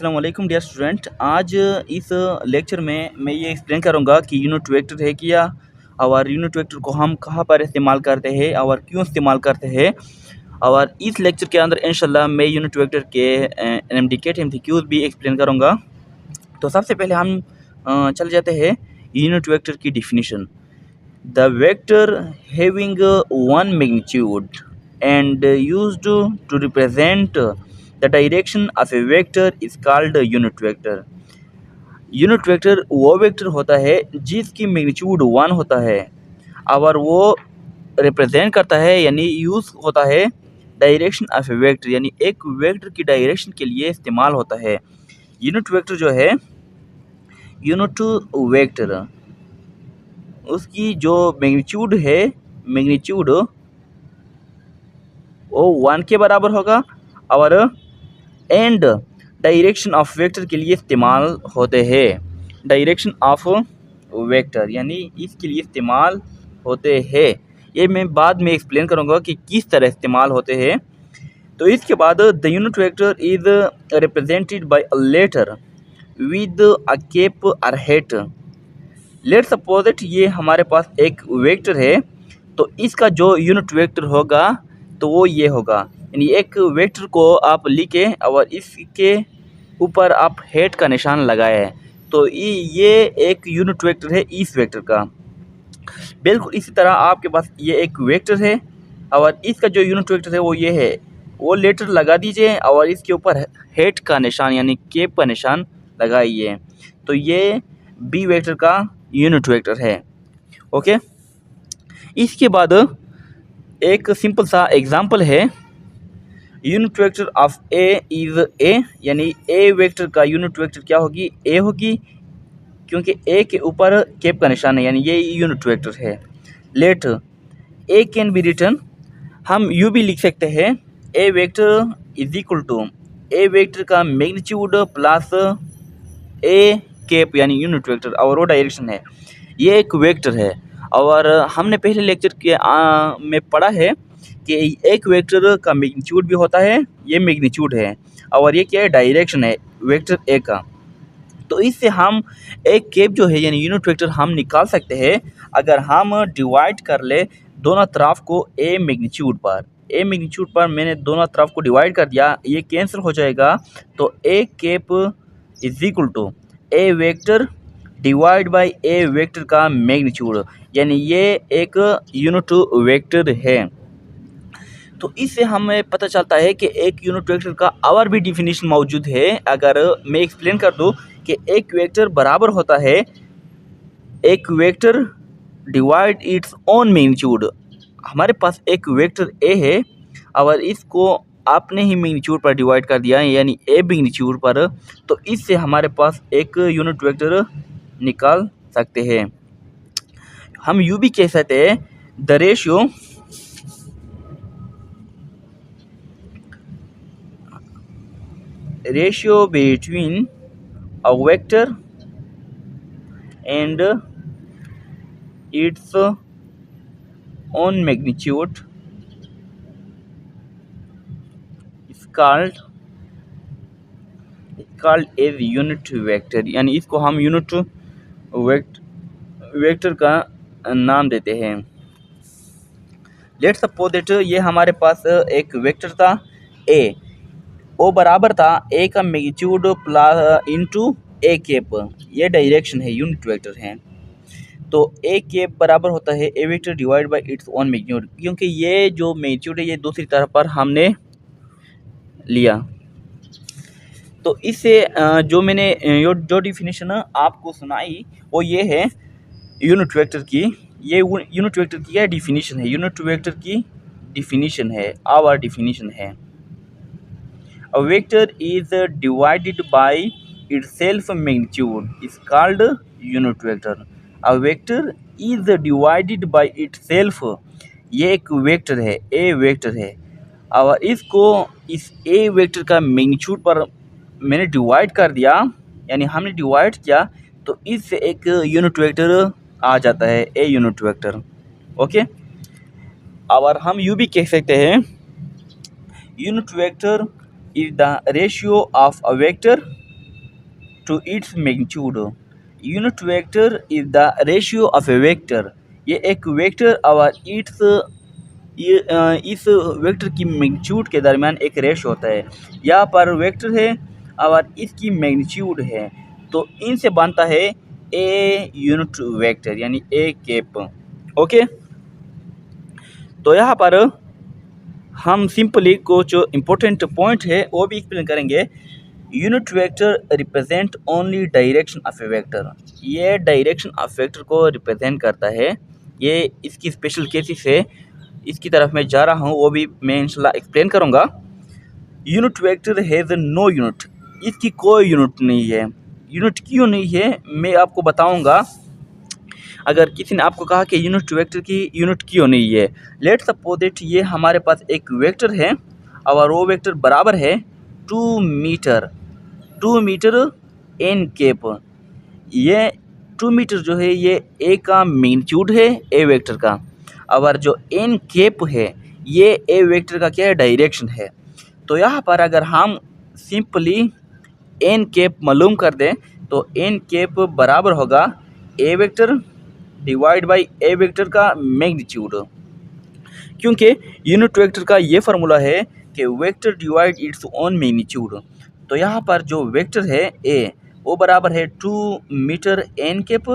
अस्सलाम वालेकुम dear student. आज इस लेक्चर में मैं ये एक्सप्लेन करूँगा कि यूनिट वेक्टर है क्या, और यूनिट वेक्टर को हम कहाँ पर इस्तेमाल करते हैं और क्यों इस्तेमाल करते हैं। और इस लेक्चर के अंदर इंशाल्लाह मैं यूनिट वेक्टर के एमडीके एमसीक्यूज भी एक्सप्लेन करूँगा। तो सबसे पहले हम चले जाते हैं यूनिट वेक्टर की definition. The vector having one magnitude and used to represent the direction of a vector is called unit vector। Unit vector वो वेक्टर होता है जिसकी मैग्नीट्यूड 1 होता है और वो रिप्रेजेंट करता है यानी यूज़ होता है डायरेक्शन ऑफ ए वेक्टर, यानी एक वेक्टर की डायरेक्शन के लिए इस्तेमाल होता है। यूनिट वेक्टर जो है यूनिट वेक्टर उसकी जो मैग्नीट्यूड है मैग्नीट्यूड वो 1 के बराबर होगा और एंड डायरेक्शन ऑफ वेक्टर के लिए इस्तेमाल होते हैं। डायरेक्शन ऑफ वेक्टर यानी इसके लिए इस्तेमाल होते हैं। ये मैं बाद में एक्सप्लेन करूँगा कि किस तरह इस्तेमाल होते हैं। तो इसके बाद the unit vector is represented by a letter with a cap or hat. Let suppose it ये हमारे पास एक वेक्टर है, तो इसका जो यूनिट वेक्टर होगा तो वो ये होगा, यानी एक वेक्टर को आप लिखे और इसके ऊपर आप हेट का निशान लगाए, तो ये एक यूनिट वेक्टर है इस वेक्टर का। बिल्कुल इसी तरह आपके पास ये एक वेक्टर है और इसका जो यूनिट वेक्टर है वो ये है, वो लेटर लगा दीजिए और इसके ऊपर हेट का निशान यानी कैप का निशान लगाइए, तो ये बी वेक्टर का यूनिट वेक्टर है। ओके, इसके बाद एक सिंपल सा एग्जांपल है। Unit vector of A is a, यानी ए वेक्टर का यूनिट वेक्टर क्या होगी, ए होगी, क्योंकि ए के ऊपर कैप का निशान है, यानी ये यूनिट वेक्टर है। Let A can be written, हम यू भी लिख सकते हैं, A vector is equal to A vector का मैग्नीट्यूड प्लस ए कैप यानी यूनिट वेक्टर और वो डायरेक्शन है। ये एक वेक्टर है और हमने पहले लेक्चर के में पढ़ा है कि एक वेक्टर का मैग्नीट्यूड भी होता है, ये मैग्नीट्यूड है और ये क्या है, डायरेक्शन है वेक्टर ए का। तो इससे हम एक कैप जो है यानी यूनिट वेक्टर हम निकाल सकते हैं अगर हम डिवाइड कर ले दोनों तरफ को ए मैग्नीट्यूड पर। ए मैग्नीट्यूड पर मैंने दोनों तरफ को डिवाइड कर दिया, ये कैंसिल हो जाएगा, तो A cap is equal to A vector divide by A vector का मैग्नीट्यूड, यानी ये एक यूनिट वेक्टर है। तो इससे हमें पता चलता है कि एक यूनिट वेक्टर का और भी डिफिनीशन मौजूद है। अगर मैं एक्सप्लेन कर दूं कि एक वेक्टर बराबर होता है एक vector divide its own magnitude. हमारे पास एक वेक्टर ए है और इसको आपने ही मैग्नीट्यूड पर डिवाइड कर दिया यानी ए मैग्नीट्यूड पर, तो इससे हमारे पास एक यूनिट वेक्टर निकाल सकते हैं। हम यूँ भी कह सकते हैं the ratio between a vector and its own magnitude is called as unit vector, यानी इसको हम यूनिट वेक्टर का नाम देते हैं। लेट्स सपोज दैट ये हमारे पास एक वेक्टर था ए, वो बराबर था ए का magnitude plus into A cap, ये डायरेक्शन है यूनिट वेक्टर है। तो ए कैप बराबर होता है A vector divide by its own magnitude, क्योंकि ये जो मैग्नीट्यूड है ये दूसरी तरफ पर हमने लिया। तो इससे जो मैंने जो डिफिनीशन आपको सुनाई वो ये है यूनिट वेक्टर की, ये यूनिट वेक्टर की क्या डिफिनीशन है, यूनिट वेक्टर की डिफिनीशन है, आवर डिफिनीशन है। A vector is divided by itself magnitude is called unit vector। A vector is divided by itself, ये एक वेक्टर है, ए वेक्टर है और इसको इस ए वेक्टर का मैग्नीट्यूड पर मैंने डिवाइड कर दिया, यानी हमने डिवाइड किया, तो इससे एक यूनिट वेक्टर आ जाता है, ए यूनिट वेक्टर। ओके, और हम यूँ भी कह सकते हैं unit vector is the ratio of a vector to its magnitude. Unit vector is the ratio of a vector. ये एक वेक्टर और इस वेक्टर की मैग्नीट्यूड के दरमियान एक रेशो होता है। यहाँ पर वेक्टर है और इसकी मैग्नीट्यूड है, तो इनसे बनता है ए यूनिट वेक्टर यानी ए कैप। ओके, तो यहाँ पर हम सिंपली कुछ इम्पोर्टेंट पॉइंट है वो भी एक्सप्लेन करेंगे। Unit vector represent only direction of A vector. ये डायरेक्शन ऑफ वेक्टर को रिप्रेजेंट करता है। ये इसकी स्पेशल केसेस है, इसकी तरफ मैं जा रहा हूँ, वो भी मैं इंशाल्लाह एक्सप्लेन करूँगा। Unit vector has no unit, इसकी कोई यूनिट नहीं है। यूनिट क्यों नहीं है मैं आपको बताऊँगा। अगर किसी ने आपको कहा कि यूनिट वेक्टर की यूनिट क्यों नहीं है, लेट्स सपोज दैट ये हमारे पास एक वेक्टर है और वो वेक्टर बराबर है 2 मीटर एन कैप। ये 2 मीटर जो है ये ए का मैग्नीट्यूड है ए वेक्टर का, और जो एन कैप है ये ए वेक्टर का क्या है, डायरेक्शन है। तो यहाँ पर अगर हम सिंपली एन कैप मालूम कर दें तो एन कैप बराबर होगा A vector divide by A vector का मैग्नीट्यूड, क्योंकि यूनिट वेक्टर का ये फार्मूला है कि vector divide its own magnitude. तो यहाँ पर जो वेक्टर है ए वो बराबर है 2 metre N cap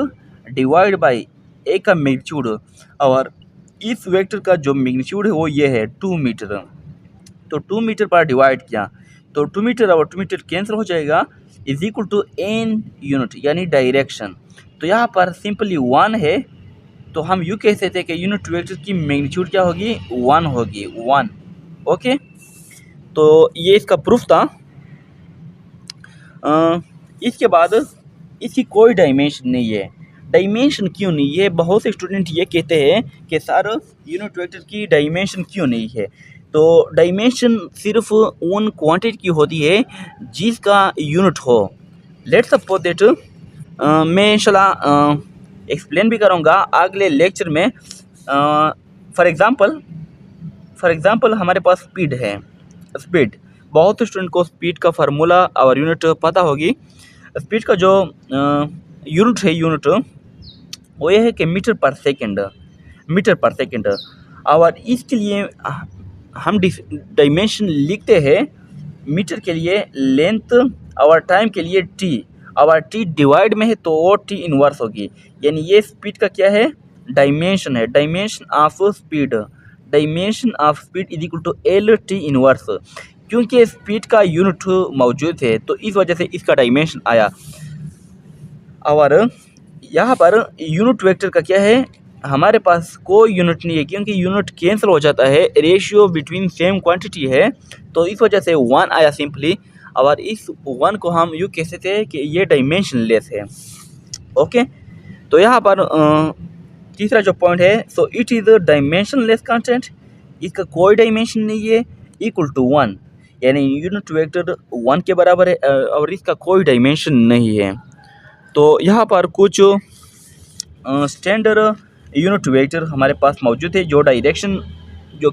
divide by A का मैग्नीट्यूड, और इस वेक्टर का जो मैग्नीट्यूड है वो ये है 2 मीटर। तो 2 मीटर पर डिवाइड किया तो 2 मीटर और 2 मीटर कैंसिल हो जाएगा, is equal to an unit यानी डायरेक्शन। तो यहाँ पर सिंपली 1 है, तो हम यूँ कह सकते हैं कि यूनिट वेक्टर की मैग्नीट्यूड क्या होगी, 1 होगी, 1। ओके, तो ये इसका प्रूफ था। इसके बाद इसकी कोई डायमेंशन नहीं है। डायमेंशन क्यों नहीं है, बहुत से स्टूडेंट ये कहते हैं कि सर यूनिट वेक्टर की डायमेंशन क्यों नहीं है। तो डायमेंशन सिर्फ उन क्वांटिटी की होती है जिसका यूनिट हो। लेट्स सपोज दैट मैं इंशाल्लाह एक्सप्लेन भी करूँगा अगले लेक्चर में। फॉर एग्ज़ाम्पल हमारे पास स्पीड है। स्पीड, बहुत स्टूडेंट को स्पीड का फार्मूला और यूनिट पता होगी। स्पीड का जो यूनिट है, यूनिट वो ये है कि मीटर पर सेकंड, और इसके लिए हम डायमेंशन लिखते हैं मीटर के लिए लेंथ और टाइम के लिए टी, और टी डिवाइड में है तो वो टी इनवर्स होगी, यानी ये स्पीड का क्या है, डायमेंशन है। Dimension of speed is equal to L T inverse. क्योंकि स्पीड का यूनिट मौजूद है तो इस वजह से इसका डायमेंशन आया। और यहाँ पर यूनिट वेक्टर का क्या है, हमारे पास कोई यूनिट नहीं है, क्योंकि यूनिट कैंसिल हो जाता है, रेशियो बिटवीन सेम क्वांटिटी है, तो इस वजह से 1 आया सिंपली। और इस 1 को हम यूँ कह सकते हैं कि ये डायमेंशन लेस है। ओके, तो यहाँ पर तीसरा जो पॉइंट है, so it is dimension less constant, इसका कोई डायमेंशन नहीं है, इक्वल टू 1, यानी यूनिट वेक्टर 1 के बराबर है और इसका कोई डायमेंशन नहीं है। तो यहाँ पर कुछ स्टैंडर्ड यूनिट वेक्टर हमारे पास मौजूद है जो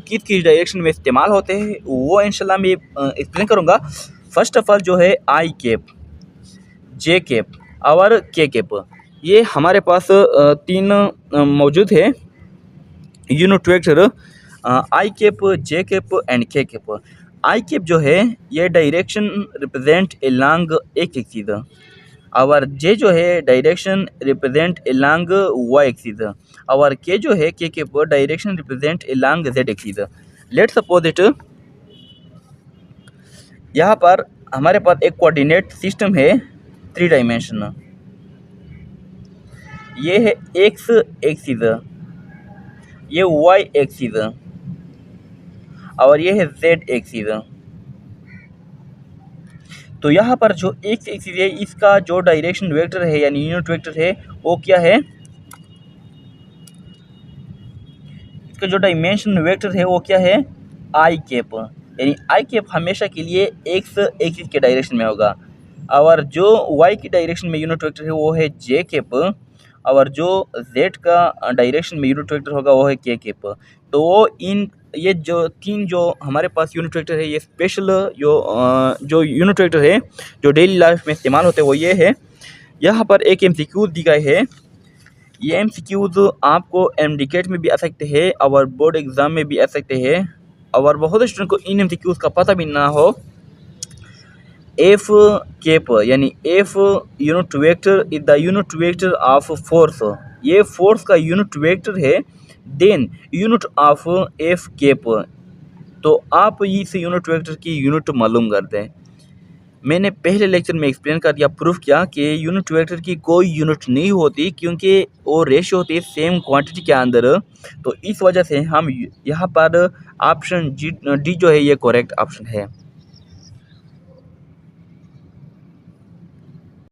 किस डायरेक्शन में इस्तेमाल होते हैं वो इंशाल्लाह मैं एक्सप्लेन करूँगा। फर्स्ट ऑफ ऑल जो है आई कैप, जे कैप और के कैप, ये हमारे पास 3 मौजूद है unit vector, i cap, j cap and k cap. I cap जो है ये direction represent along x axis, और जे जो है direction represent along y axis, और के जो है k cap direction represent along z axis. Let's suppose that यहाँ पर हमारे पास एक कोऑर्डिनेट सिस्टम है 3 डायमेंशन, ये है एक्स एक्सिस, ये वाई एक्सिस और ये है जेड एक्सिस। तो यहाँ पर जो एक्स एक्सिस है इसका जो डायरेक्शन वेक्टर है यानी यूनिट वेक्टर है वो क्या है, इसका जो डायमेंशन वेक्टर है वो क्या है, आई कैप, यानी आई कैप हमेशा के लिए एक्स एक्सिस के डायरेक्शन में होगा, और जो वाई की डायरेक्शन में यूनिट वेक्टर है वो है जे कैप, और जो जेड का डायरेक्शन में यूनिट वेक्टर होगा वो है के कैप। तो वो इन ये जो तीन जो हमारे पास यूनिट वेक्टर है, ये स्पेशल जो यूनिट वेक्टर है जो डेली लाइफ में इस्तेमाल होते हैं वो ये है। यहाँ पर एक एमसीक्यू दी गई है। ये एमसीक्यूज आपको एमडीकेट में भी आ सकते हैं और बोर्ड एग्ज़ाम में भी आ सकते हैं, और बहुत स्टूडेंट को इन एमसीक्यूज का पता भी ना हो। एफ केप यानी F unit vector is the unit vector of force, ये फोर्स का यूनिट वेक्टर है। Then unit of F cap, तो आप इस यूनिट वेक्टर की यूनिट मालूम कर दें। मैंने पहले लेक्चर में एक्सप्लेन कर दिया, प्रूफ किया कि यूनिट वेक्टर की कोई यूनिट नहीं होती क्योंकि वो रेशियो होती है सेम क्वांटिटी के अंदर। तो इस वजह से हम यहाँ पर ऑप्शन डी जो है ये करेक्ट ऑप्शन है।